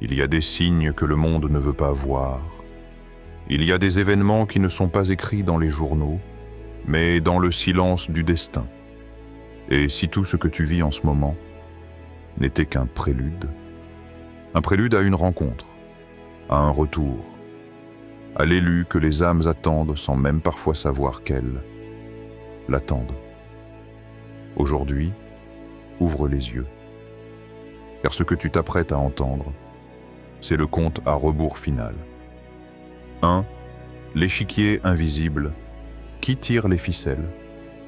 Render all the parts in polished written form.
Il y a des signes que le monde ne veut pas voir. Il y a des événements qui ne sont pas écrits dans les journaux, mais dans le silence du destin. Et si tout ce que tu vis en ce moment n'était qu'un prélude à une rencontre, à un retour, à l'élu que les âmes attendent sans même parfois savoir qu'elles l'attendent. Aujourd'hui, ouvre les yeux, car ce que tu t'apprêtes à entendre, c'est le compte à rebours final. 1. L'échiquier invisible, qui tire les ficelles,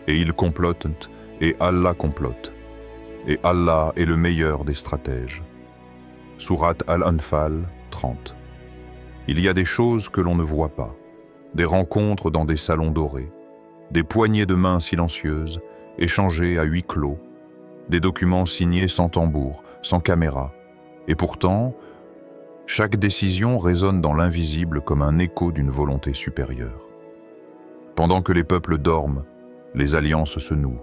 et il complote, et Allah complote, et Allah est le meilleur des stratèges. Sourate Al-Anfal 30. Il y a des choses que l'on ne voit pas, des rencontres dans des salons dorés, des poignées de mains silencieuses, échangées à huis clos, des documents signés sans tambour, sans caméra, et pourtant, chaque décision résonne dans l'invisible comme un écho d'une volonté supérieure. Pendant que les peuples dorment, les alliances se nouent.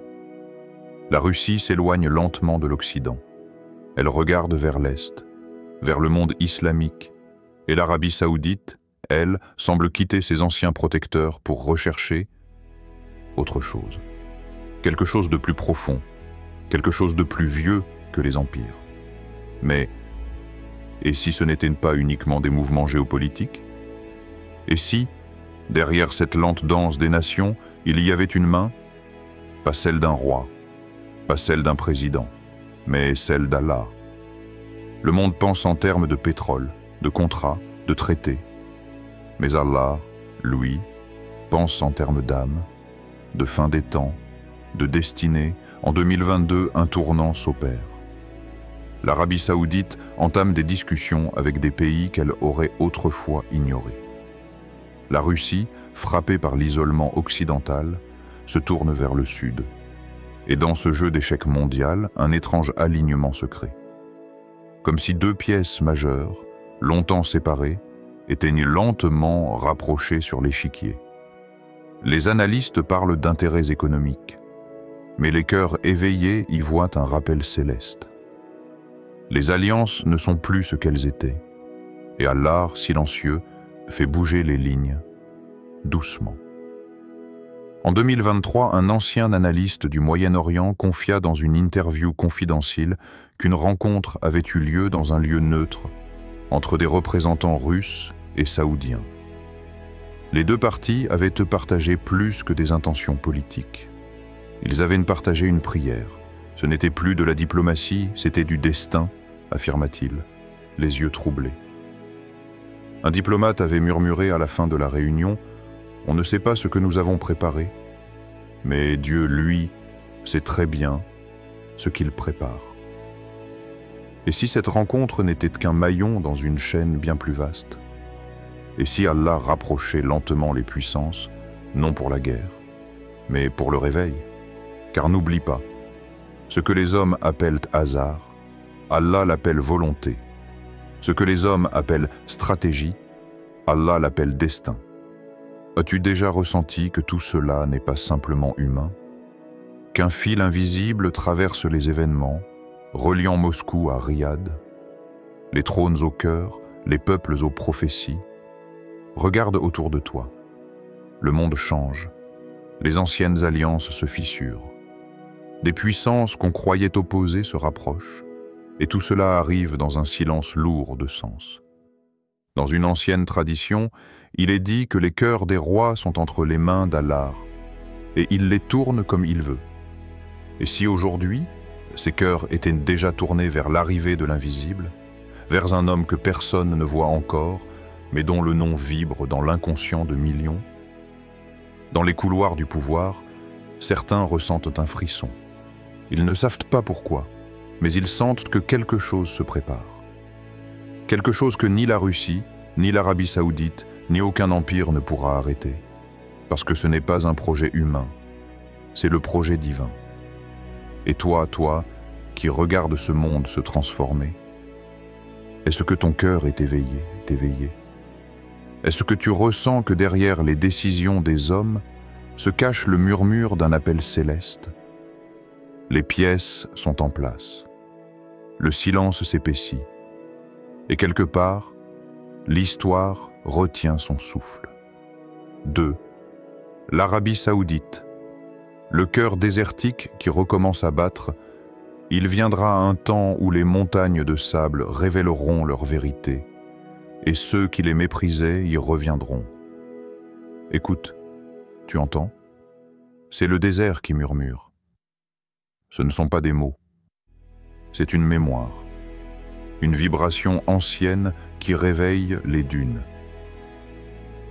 La Russie s'éloigne lentement de l'Occident. Elle regarde vers l'Est, vers le monde islamique, et l'Arabie saoudite, elle, semble quitter ses anciens protecteurs pour rechercher autre chose. Quelque chose de plus profond, quelque chose de plus vieux que les empires. Mais, et si ce n'étaient pas uniquement des mouvements géopolitiques? Et si, derrière cette lente danse des nations, il y avait une main, pas celle d'un roi, pas celle d'un président, mais celle d'Allah? Le monde pense en termes de pétrole, de contrats, de traités. Mais Allah, lui, pense en termes d'âme, de fin des temps, de destinée. En 2022, un tournant s'opère. L'Arabie saoudite entame des discussions avec des pays qu'elle aurait autrefois ignorés. La Russie, frappée par l'isolement occidental, se tourne vers le sud. Et dans ce jeu d'échecs mondial, un étrange alignement se crée. Comme si deux pièces majeures, longtemps séparées, étaient lentement rapprochées sur l'échiquier. Les analystes parlent d'intérêts économiques, mais les cœurs éveillés y voient un rappel céleste. Les alliances ne sont plus ce qu'elles étaient, et Allah, silencieux, fait bouger les lignes, doucement. En 2023, un ancien analyste du Moyen-Orient confia dans une interview confidentielle qu'une rencontre avait eu lieu dans un lieu neutre, entre des représentants russes et saoudiens. Les deux parties avaient partagé plus que des intentions politiques. Ils avaient partagé une prière. Ce n'était plus de la diplomatie, c'était du destin, affirma-t-il, les yeux troublés. Un diplomate avait murmuré à la fin de la réunion « On ne sait pas ce que nous avons préparé, mais Dieu, lui, sait très bien ce qu'il prépare. » Et si cette rencontre n'était qu'un maillon dans une chaîne bien plus vaste? Et si Allah rapprochait lentement les puissances, non pour la guerre, mais pour le réveil? Car n'oublie pas, ce que les hommes appellent hasard, Allah l'appelle volonté. Ce que les hommes appellent stratégie, Allah l'appelle destin. As-tu déjà ressenti que tout cela n'est pas simplement humain? Qu'un fil invisible traverse les événements, reliant Moscou à Riyad, les trônes au cœur, les peuples aux prophéties? Regarde autour de toi. Le monde change. Les anciennes alliances se fissurent. Des puissances qu'on croyait opposées se rapprochent. Et tout cela arrive dans un silence lourd de sens. Dans une ancienne tradition, il est dit que les cœurs des rois sont entre les mains d'Allah, et il les tourne comme il veut. Et si aujourd'hui, ces cœurs étaient déjà tournés vers l'arrivée de l'invisible, vers un homme que personne ne voit encore, mais dont le nom vibre dans l'inconscient de millions? Dans les couloirs du pouvoir, certains ressentent un frisson. Ils ne savent pas pourquoi, mais ils sentent que quelque chose se prépare. Quelque chose que ni la Russie, ni l'Arabie saoudite, ni aucun empire ne pourra arrêter. Parce que ce n'est pas un projet humain, c'est le projet divin. Et toi, qui regardes ce monde se transformer, est-ce que ton cœur est éveillé? Est-ce que tu ressens que derrière les décisions des hommes se cache le murmure d'un appel céleste? Les pièces sont en place. Le silence s'épaissit. Et quelque part, l'histoire retient son souffle. 2. L'Arabie saoudite. Le cœur désertique qui recommence à battre, il viendra un temps où les montagnes de sable révéleront leur vérité, et ceux qui les méprisaient y reviendront. Écoute, tu entends? C'est le désert qui murmure. Ce ne sont pas des mots. C'est une mémoire, une vibration ancienne qui réveille les dunes.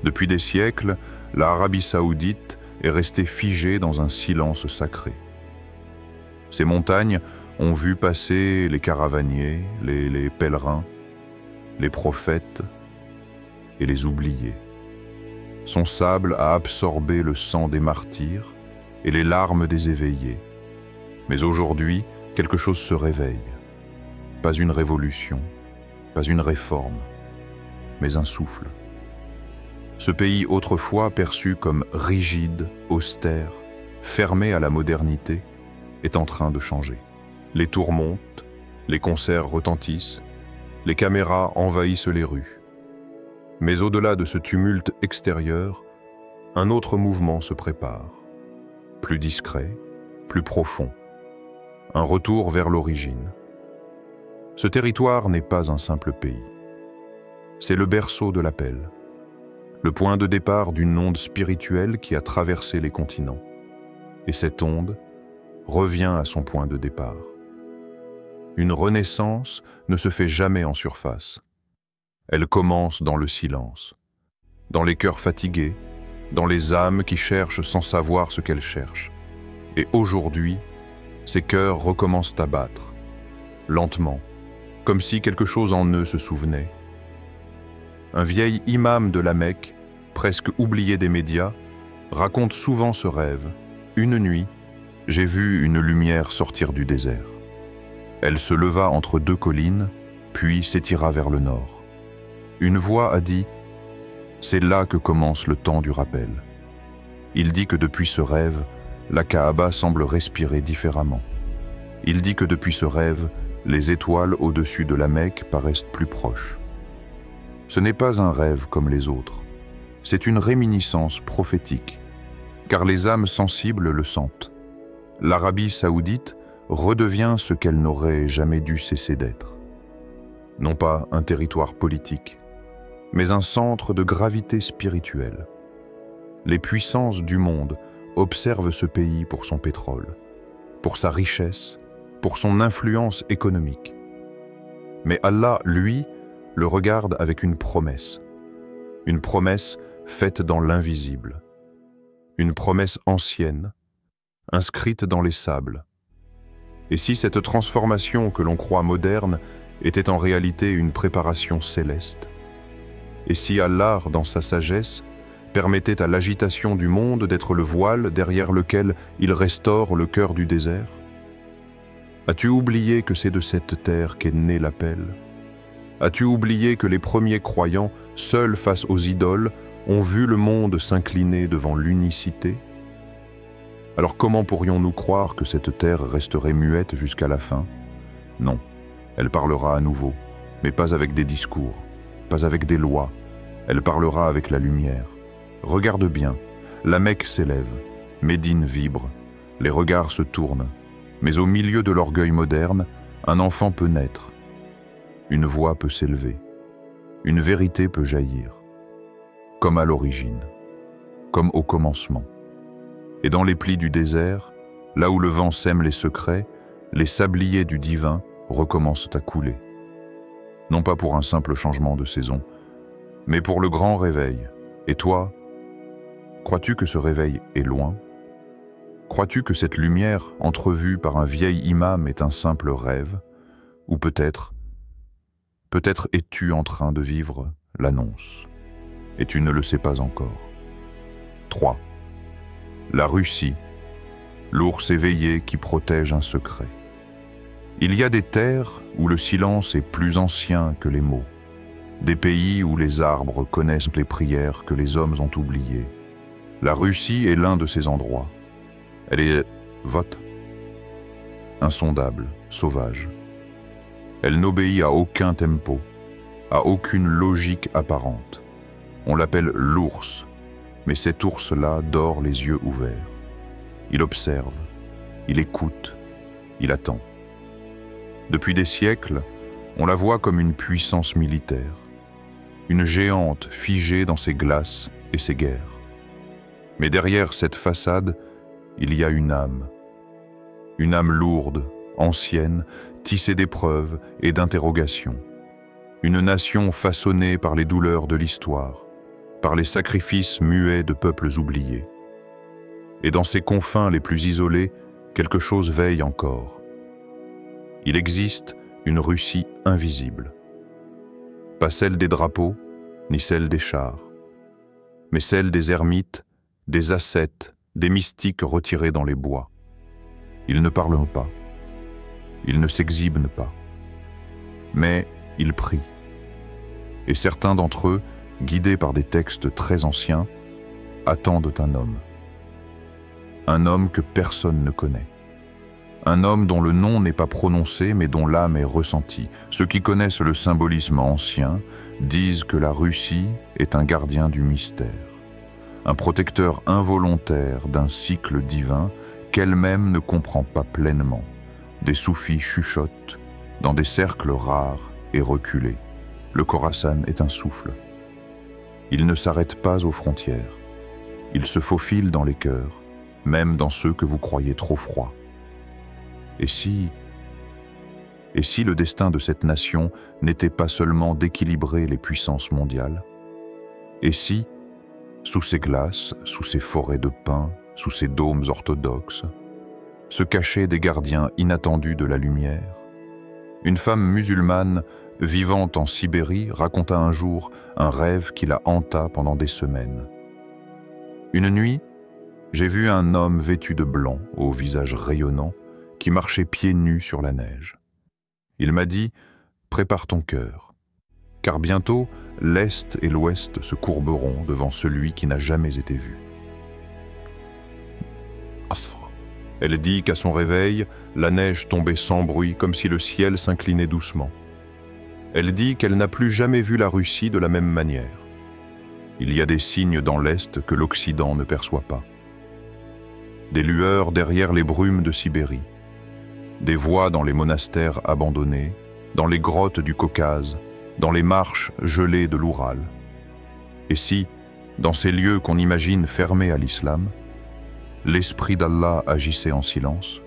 Depuis des siècles, l'Arabie saoudite est restée figée dans un silence sacré. Ces montagnes ont vu passer les caravaniers, les pèlerins, les prophètes et les oubliés. Son sable a absorbé le sang des martyrs et les larmes des éveillés. Mais aujourd'hui, quelque chose se réveille. Pas une révolution, pas une réforme, mais un souffle. Ce pays autrefois perçu comme rigide, austère, fermé à la modernité, est en train de changer. Les tours montent, les concerts retentissent, les caméras envahissent les rues. Mais au-delà de ce tumulte extérieur, un autre mouvement se prépare. Plus discret, plus profond. Un retour vers l'origine. Ce territoire n'est pas un simple pays. C'est le berceau de l'appel. Le point de départ d'une onde spirituelle qui a traversé les continents. Et cette onde revient à son point de départ. Une renaissance ne se fait jamais en surface. Elle commence dans le silence, dans les cœurs fatigués, dans les âmes qui cherchent sans savoir ce qu'elles cherchent. Et aujourd'hui, ces cœurs recommencent à battre, lentement, comme si quelque chose en eux se souvenait. Un vieil imam de la Mecque, presque oublié des médias, raconte souvent ce rêve. Une nuit, j'ai vu une lumière sortir du désert. Elle se leva entre deux collines, puis s'étira vers le nord. Une voix a dit « C'est là que commence le temps du rappel ». Il dit que depuis ce rêve, la Kaaba semble respirer différemment. Il dit que depuis ce rêve, les étoiles au-dessus de la Mecque paraissent plus proches. Ce n'est pas un rêve comme les autres. C'est une réminiscence prophétique, car les âmes sensibles le sentent. L'Arabie saoudite redevient ce qu'elle n'aurait jamais dû cesser d'être. Non pas un territoire politique, mais un centre de gravité spirituelle. Les puissances du monde observent ce pays pour son pétrole, pour sa richesse, pour son influence économique. Mais Allah, lui, le regarde avec une promesse faite dans l'invisible, une promesse ancienne, inscrite dans les sables. Et si cette transformation que l'on croit moderne était en réalité une préparation céleste? Et si Allah, dans sa sagesse, permettait à l'agitation du monde d'être le voile derrière lequel il restaure le cœur du désert? As-tu oublié que c'est de cette terre qu'est né l'appel? As-tu oublié que les premiers croyants, seuls face aux idoles, ont vu le monde s'incliner devant l'unicité? Alors comment pourrions-nous croire que cette terre resterait muette jusqu'à la fin? Non, elle parlera à nouveau, mais pas avec des discours, pas avec des lois. Elle parlera avec la lumière. Regarde bien, la Mecque s'élève, Médine vibre, les regards se tournent, mais au milieu de l'orgueil moderne, un enfant peut naître. Une voix peut s'élever, une vérité peut jaillir, comme à l'origine, comme au commencement. Et dans les plis du désert, là où le vent sème les secrets, les sabliers du divin recommencent à couler. Non pas pour un simple changement de saison, mais pour le grand réveil. Et toi, crois-tu que ce réveil est loin? Crois-tu que cette lumière entrevue par un vieil imam est un simple rêve? Ou peut-être es-tu en train de vivre l'annonce, et tu ne le sais pas encore. 3. La Russie, l'ours éveillé qui protège un secret. Il y a des terres où le silence est plus ancien que les mots, des pays où les arbres connaissent les prières que les hommes ont oubliées. La Russie est l'un de ces endroits. Elle est insondable, sauvage. Elle n'obéit à aucun tempo. a aucune logique apparente. On l'appelle l'ours, mais cet ours-là dort les yeux ouverts. Il observe, il écoute, il attend. Depuis des siècles, on la voit comme une puissance militaire, une géante figée dans ses glaces et ses guerres. Mais derrière cette façade, il y a une âme lourde, ancienne, tissée d'épreuves et d'interrogations. Une nation façonnée par les douleurs de l'histoire, par les sacrifices muets de peuples oubliés. Et dans ses confins les plus isolés, quelque chose veille encore. Il existe une Russie invisible. Pas celle des drapeaux, ni celle des chars, mais celle des ermites, des ascètes, des mystiques retirés dans les bois. Ils ne parlent pas, ils ne s'exhibent pas, mais ils prient. Et certains d'entre eux, guidés par des textes très anciens, attendent un homme que personne ne connaît. Un homme dont le nom n'est pas prononcé mais dont l'âme est ressentie. Ceux qui connaissent le symbolisme ancien disent que la Russie est un gardien du mystère, un protecteur involontaire d'un cycle divin qu'elle-même ne comprend pas pleinement. Des soufis chuchotent dans des cercles rares et reculés. Le Khorasan est un souffle. Il ne s'arrête pas aux frontières. Il se faufile dans les cœurs, même dans ceux que vous croyez trop froids. Et si le destin de cette nation n'était pas seulement d'équilibrer les puissances mondiales? Et si, sous ces glaces, sous ces forêts de pins, sous ces dômes orthodoxes, se cachaient des gardiens inattendus de la lumière? Une femme musulmane vivant en Sibérie raconta un jour un rêve qui la hanta pendant des semaines. Une nuit, j'ai vu un homme vêtu de blanc, au visage rayonnant, qui marchait pieds nus sur la neige. Il m'a dit « Prépare ton cœur, car bientôt l'Est et l'Ouest se courberont devant celui qui n'a jamais été vu. » Elle dit qu'à son réveil, la neige tombait sans bruit, comme si le ciel s'inclinait doucement. Elle dit qu'elle n'a plus jamais vu la Russie de la même manière. Il y a des signes dans l'Est que l'Occident ne perçoit pas. Des lueurs derrière les brumes de Sibérie, des voix dans les monastères abandonnés, dans les grottes du Caucase, dans les marches gelées de l'Oural. Et si, dans ces lieux qu'on imagine fermés à l'islam, l'Esprit d'Allah agissait en silence?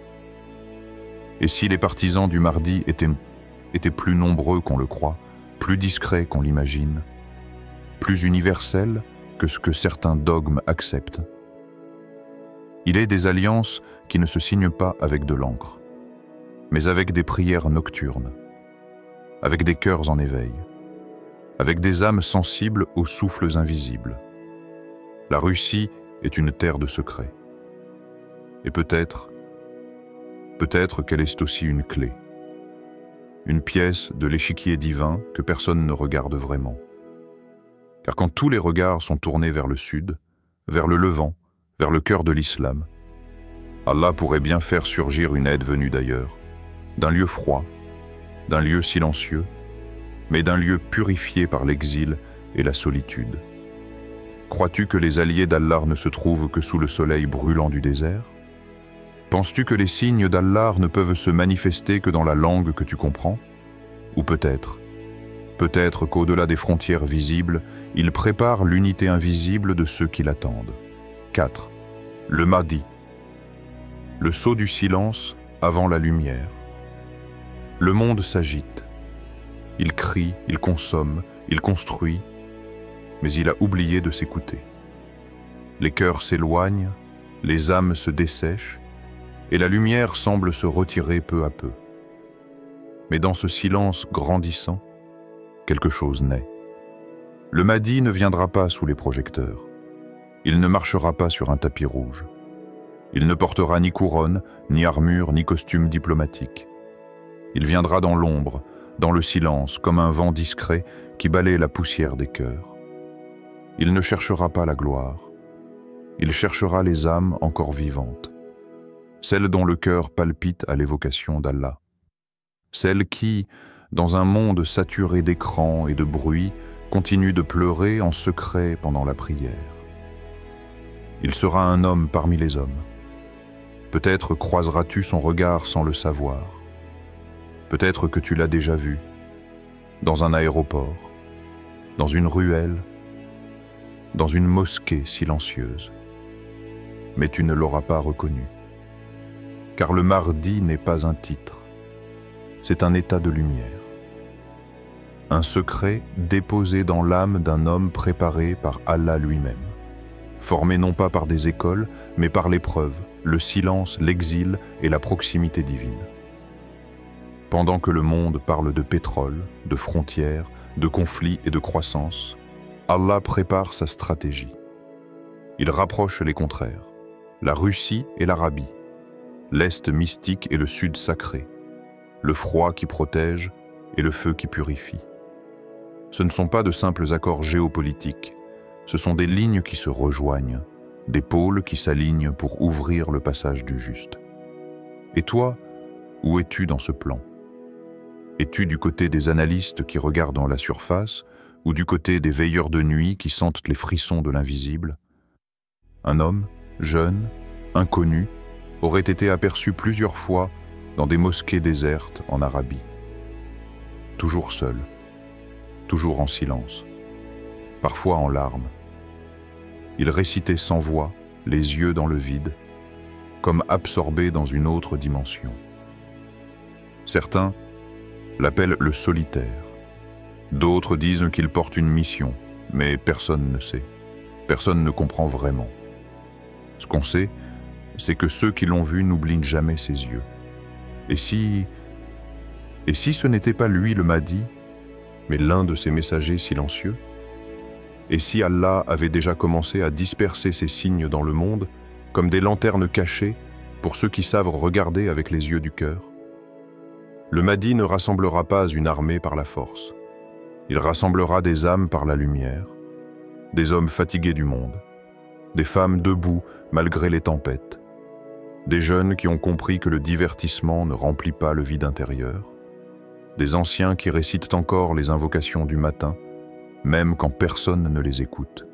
Et si les partisans du Mahdi étaient plus nombreux qu'on le croit, plus discrets qu'on l'imagine, plus universels que ce que certains dogmes acceptent? Il est des alliances qui ne se signent pas avec de l'encre, mais avec des prières nocturnes, avec des cœurs en éveil, avec des âmes sensibles aux souffles invisibles. La Russie est une terre de secrets. Et peut-être qu'elle est aussi une clé, une pièce de l'échiquier divin que personne ne regarde vraiment. Car quand tous les regards sont tournés vers le sud, vers le Levant, vers le cœur de l'islam, Allah pourrait bien faire surgir une aide venue d'ailleurs, d'un lieu froid, d'un lieu silencieux, mais d'un lieu purifié par l'exil et la solitude. Crois-tu que les alliés d'Allah ne se trouvent que sous le soleil brûlant du désert? Penses-tu que les signes d'Allah ne peuvent se manifester que dans la langue que tu comprends? Ou peut-être qu'au-delà des frontières visibles, il prépare l'unité invisible de ceux qui l'attendent. 4. Le Mahdi. Le sceau du silence avant la lumière. Le monde s'agite. Il crie, il consomme, il construit, mais il a oublié de s'écouter. Les cœurs s'éloignent, les âmes se dessèchent, et la lumière semble se retirer peu à peu. Mais dans ce silence grandissant, quelque chose naît. Le Mahdi ne viendra pas sous les projecteurs. Il ne marchera pas sur un tapis rouge. Il ne portera ni couronne, ni armure, ni costume diplomatique. Il viendra dans l'ombre, dans le silence, comme un vent discret qui balaie la poussière des cœurs. Il ne cherchera pas la gloire. Il cherchera les âmes encore vivantes, celles dont le cœur palpite à l'évocation d'Allah, celles qui, dans un monde saturé d'écrans et de bruit, continue de pleurer en secret pendant la prière. Il sera un homme parmi les hommes. Peut-être croiseras-tu son regard sans le savoir. Peut-être que tu l'as déjà vu, dans un aéroport, dans une ruelle, dans une mosquée silencieuse. Mais tu ne l'auras pas reconnu. Car le Mahdi n'est pas un titre, c'est un état de lumière. Un secret déposé dans l'âme d'un homme préparé par Allah lui-même, formé non pas par des écoles, mais par l'épreuve, le silence, l'exil et la proximité divine. Pendant que le monde parle de pétrole, de frontières, de conflits et de croissance, Allah prépare sa stratégie. Il rapproche les contraires, la Russie et l'Arabie, l'Est mystique et le Sud sacré, le froid qui protège et le feu qui purifie. Ce ne sont pas de simples accords géopolitiques, ce sont des lignes qui se rejoignent, des pôles qui s'alignent pour ouvrir le passage du juste. Et toi, où es-tu dans ce plan? Es-tu du côté des analystes qui regardent dans la surface ou du côté des veilleurs de nuit qui sentent les frissons de l'invisible? Un homme, jeune, inconnu, aurait été aperçu plusieurs fois dans des mosquées désertes en Arabie. Toujours seul, toujours en silence, parfois en larmes. Il récitait sans voix, les yeux dans le vide, comme absorbé dans une autre dimension. Certains l'appellent le solitaire. D'autres disent qu'il porte une mission, mais personne ne sait. Personne ne comprend vraiment. Ce qu'on sait, c'est que ceux qui l'ont vu n'oublient jamais ses yeux. Et si ce n'était pas lui le Mahdi, mais l'un de ses messagers silencieux? Et si Allah avait déjà commencé à disperser ses signes dans le monde, comme des lanternes cachées pour ceux qui savent regarder avec les yeux du cœur? Le Mahdi ne rassemblera pas une armée par la force. Il rassemblera des âmes par la lumière, des hommes fatigués du monde, des femmes debout malgré les tempêtes, des jeunes qui ont compris que le divertissement ne remplit pas le vide intérieur, des anciens qui récitent encore les invocations du matin, même quand personne ne les écoute.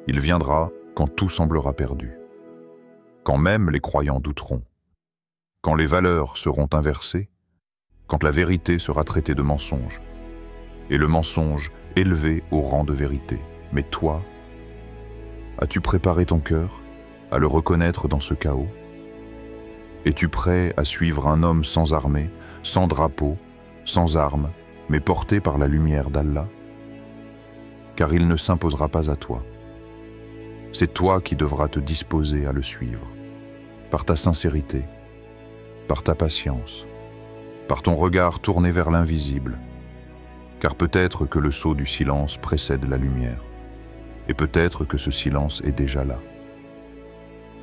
Il viendra quand tout semblera perdu, quand même les croyants douteront, quand les valeurs seront inversées, quand la vérité sera traitée de mensonge, et le mensonge élevé au rang de vérité. Mais toi, as-tu préparé ton cœur à le reconnaître dans ce chaos? Es-tu prêt à suivre un homme sans armée, sans drapeau, sans armes, mais porté par la lumière d'Allah? Car il ne s'imposera pas à toi. C'est toi qui devras te disposer à le suivre, par ta sincérité, par ta patience, par ton regard tourné vers l'invisible, car peut-être que le sceau du silence précède la lumière, et peut-être que ce silence est déjà là.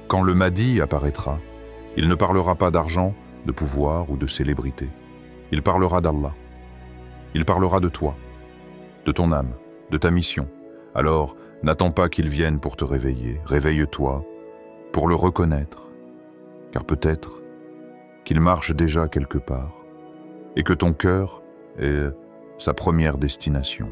Quand le Mahdi apparaîtra, il ne parlera pas d'argent, de pouvoir ou de célébrité. Il parlera d'Allah. Il parlera de toi, de ton âme, de ta mission. Alors, n'attends pas qu'il vienne pour te réveiller. Réveille-toi pour le reconnaître, car peut-être qu'il marche déjà quelque part et que ton cœur est sa première destination.